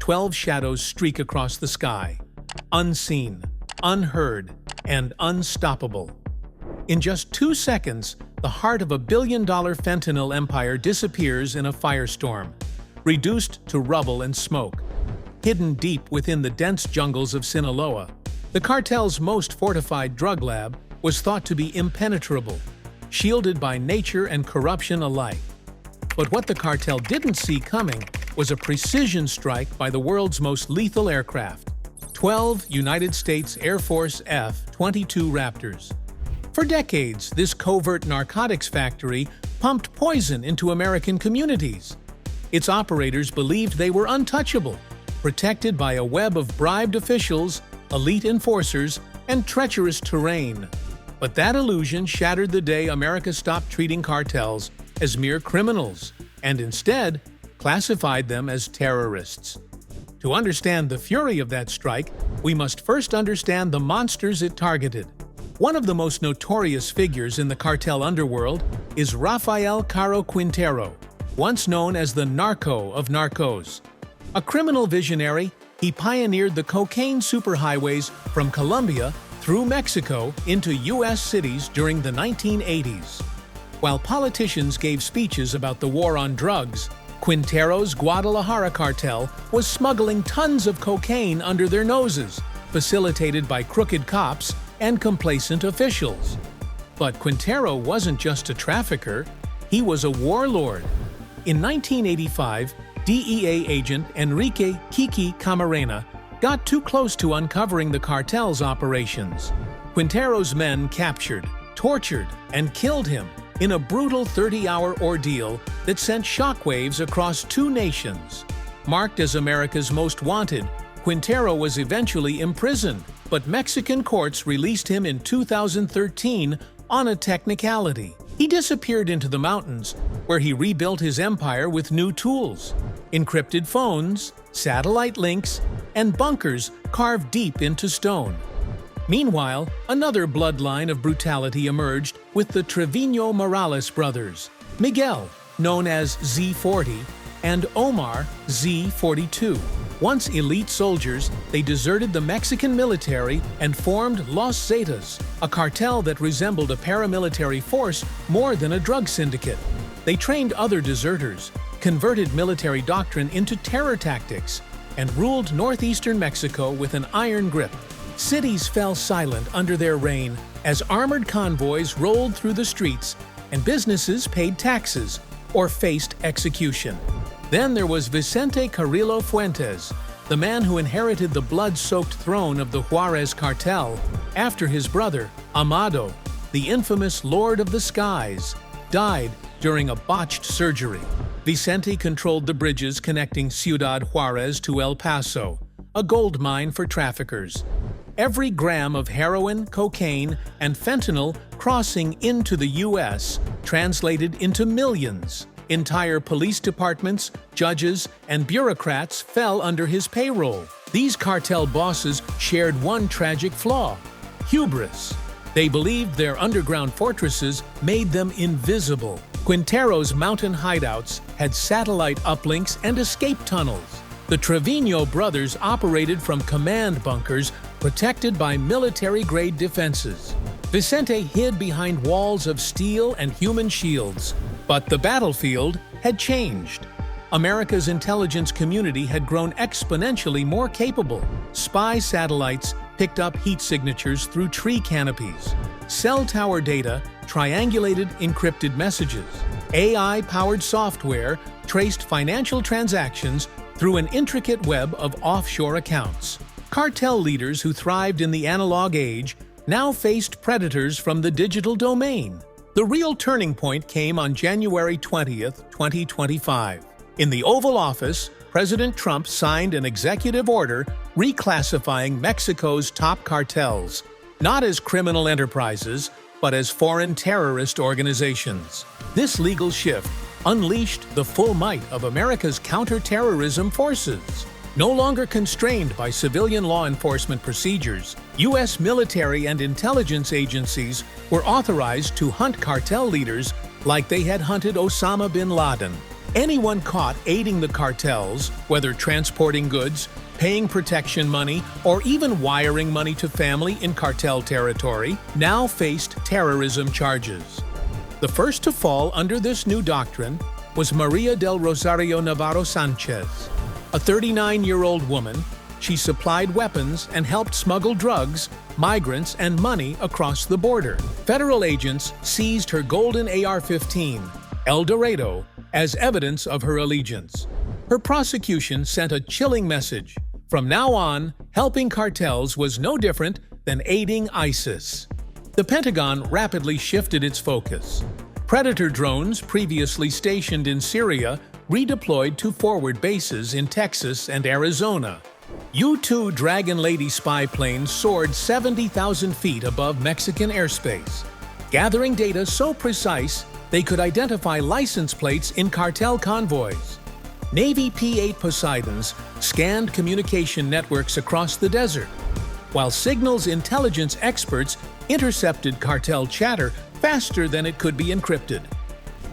12 shadows streak across the sky, unseen, unheard, and unstoppable. In just 2 seconds, the heart of a billion-dollar fentanyl empire disappears in a firestorm, reduced to rubble and smoke. Hidden deep within the dense jungles of Sinaloa, the cartel's most fortified drug lab was thought to be impenetrable, shielded by nature and corruption alike. But what the cartel didn't see coming was a precision strike by the world's most lethal aircraft, 12 United States Air Force F-22 Raptors. For decades, this covert narcotics factory pumped poison into American communities. Its operators believed they were untouchable, protected by a web of bribed officials, elite enforcers, and treacherous terrain. But that illusion shattered the day America stopped treating cartels as mere criminals and instead classified them as terrorists. To understand the fury of that strike, we must first understand the monsters it targeted. One of the most notorious figures in the cartel underworld is Rafael Caro Quintero, once known as the Narco of Narcos. A criminal visionary, he pioneered the cocaine superhighways from Colombia through Mexico into U.S. cities during the 1980s. While politicians gave speeches about the war on drugs, Quintero's Guadalajara cartel was smuggling tons of cocaine under their noses, facilitated by crooked cops and complacent officials. But Quintero wasn't just a trafficker, he was a warlord. In 1985, DEA agent Enrique "Kiki" Camarena got too close to uncovering the cartel's operations. Quintero's men captured, tortured, and killed him in a brutal 30-hour ordeal that sent shockwaves across 2 nations. Marked as America's most wanted, Quintero was eventually imprisoned, but Mexican courts released him in 2013 on a technicality. He disappeared into the mountains, where he rebuilt his empire with new tools: encrypted phones, satellite links, and bunkers carved deep into stone. Meanwhile, another bloodline of brutality emerged with the Trevino Morales brothers, Miguel, known as Z40, and Omar, Z42. Once elite soldiers, they deserted the Mexican military and formed Los Zetas, a cartel that resembled a paramilitary force more than a drug syndicate. They trained other deserters, converted military doctrine into terror tactics, and ruled northeastern Mexico with an iron grip. Cities fell silent under their reign as armored convoys rolled through the streets and businesses paid taxes or faced execution. Then there was Vicente Carrillo Fuentes, the man who inherited the blood-soaked throne of the Juarez cartel after his brother, Amado, the infamous Lord of the Skies, died during a botched surgery. Vicente controlled the bridges connecting Ciudad Juarez to El Paso, a gold mine for traffickers. Every gram of heroin, cocaine, and fentanyl crossing into the U.S. translated into millions. Entire police departments, judges, and bureaucrats fell under his payroll. These cartel bosses shared one tragic flaw: hubris. They believed their underground fortresses made them invisible. Quintero's mountain hideouts had satellite uplinks and escape tunnels. The Trevino brothers operated from command bunkers protected by military-grade defenses. Vicente hid behind walls of steel and human shields. But the battlefield had changed. America's intelligence community had grown exponentially more capable. Spy satellites picked up heat signatures through tree canopies. Cell tower data triangulated encrypted messages. AI-powered software traced financial transactions through an intricate web of offshore accounts. Cartel leaders who thrived in the analog age now faced predators from the digital domain. The real turning point came on January 20th, 2025. In the Oval Office, President Trump signed an executive order reclassifying Mexico's top cartels, not as criminal enterprises, but as foreign terrorist organizations. This legal shift unleashed the full might of America's counterterrorism forces. No longer constrained by civilian law enforcement procedures, U.S. military and intelligence agencies were authorized to hunt cartel leaders like they had hunted Osama bin Laden. Anyone caught aiding the cartels, whether transporting goods, paying protection money, or even wiring money to family in cartel territory, now faced terrorism charges. The first to fall under this new doctrine was Maria del Rosario Navarro Sanchez. A 39-year-old woman, she supplied weapons and helped smuggle drugs, migrants, and money across the border. Federal agents seized her golden AR-15, El Dorado, as evidence of her allegiance. Her prosecution sent a chilling message. From now on, helping cartels was no different than aiding ISIS. The Pentagon rapidly shifted its focus. Predator drones previously stationed in Syria redeployed to forward bases in Texas and Arizona. U-2 Dragon Lady spy planes soared 70,000 feet above Mexican airspace, gathering data so precise they could identify license plates in cartel convoys. Navy P-8 Poseidons scanned communication networks across the desert, while signals intelligence experts intercepted cartel chatter faster than it could be encrypted.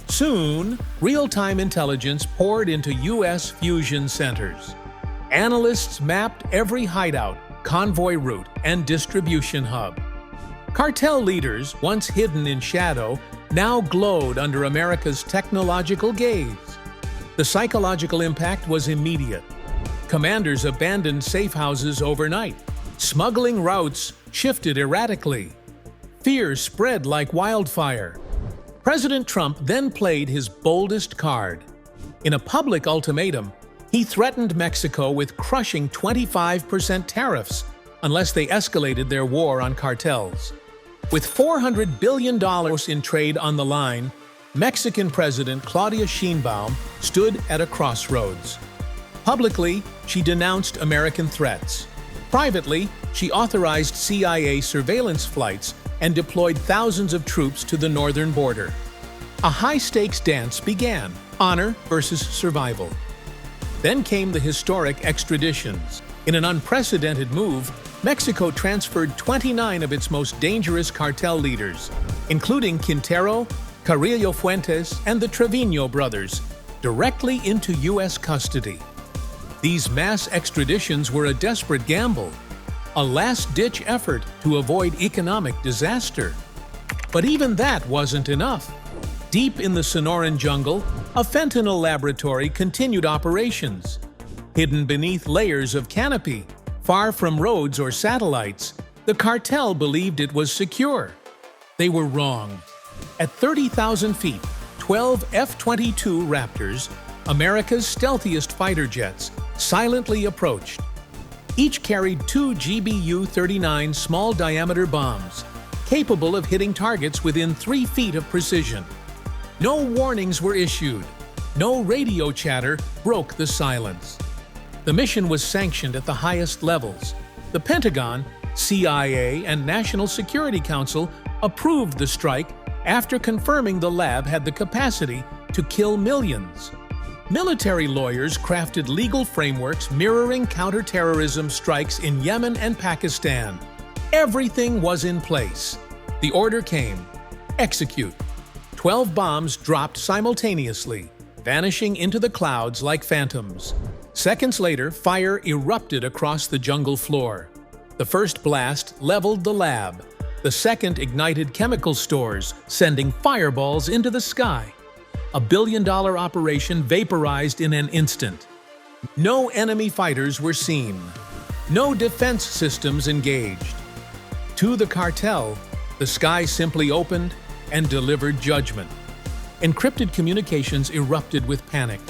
Soon, real-time intelligence poured into U.S. fusion centers. Analysts mapped every hideout, convoy route, and distribution hub. Cartel leaders, once hidden in shadow, now glowed under America's technological gaze. The psychological impact was immediate. Commanders abandoned safe houses overnight. Smuggling routes shifted erratically. Fear spread like wildfire. President Trump then played his boldest card. In a public ultimatum, he threatened Mexico with crushing 25% tariffs unless they escalated their war on cartels. With $400 billion in trade on the line, Mexican President Claudia Sheinbaum stood at a crossroads. Publicly, she denounced American threats. Privately, she authorized CIA surveillance flights and deployed thousands of troops to the northern border. A high-stakes dance began, honor versus survival. Then came the historic extraditions. In an unprecedented move, Mexico transferred 29 of its most dangerous cartel leaders, including Quintero, Carrillo Fuentes, and the Trevino brothers, directly into U.S. custody. These mass extraditions were a desperate gamble, a last-ditch effort to avoid economic disaster. But even that wasn't enough. Deep in the Sonoran jungle, a fentanyl laboratory continued operations. Hidden beneath layers of canopy, far from roads or satellites, the cartel believed it was secure. They were wrong. At 30,000 feet, 12 F-22 Raptors, America's stealthiest fighter jets, silently approached. Each carried 2 GBU-39 small-diameter bombs, capable of hitting targets within 3 feet of precision. No warnings were issued. No radio chatter broke the silence. The mission was sanctioned at the highest levels. The Pentagon, CIA, and National Security Council approved the strike after confirming the lab had the capacity to kill millions. Military lawyers crafted legal frameworks mirroring counterterrorism strikes in Yemen and Pakistan. Everything was in place. The order came: execute. 12 bombs dropped simultaneously, vanishing into the clouds like phantoms. Seconds later, fire erupted across the jungle floor. The first blast leveled the lab. The second ignited chemical stores, sending fireballs into the sky. A billion-dollar operation vaporized in an instant. No enemy fighters were seen. No defense systems engaged. To the cartel, the sky simply opened and delivered judgment. Encrypted communications erupted with panic.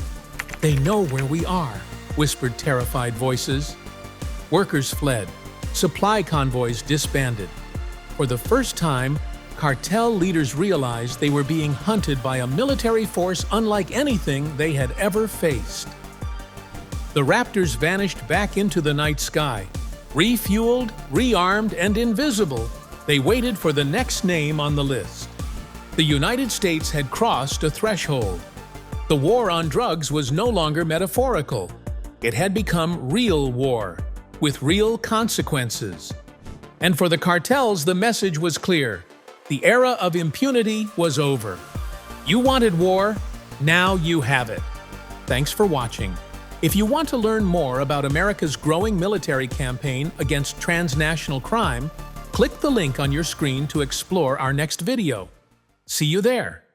"They know where we are," whispered terrified voices. Workers fled. Supply convoys disbanded. For the first time, cartel leaders realized they were being hunted by a military force unlike anything they had ever faced. The Raptors vanished back into the night sky. Refueled, rearmed, and invisible, they waited for the next name on the list. The United States had crossed a threshold. The war on drugs was no longer metaphorical. It had become real war, with real consequences. And for the cartels, the message was clear. The era of impunity was over. You wanted war, now you have it. Thanks for watching. If you want to learn more about America's growing military campaign against transnational crime, click the link on your screen to explore our next video. See you there!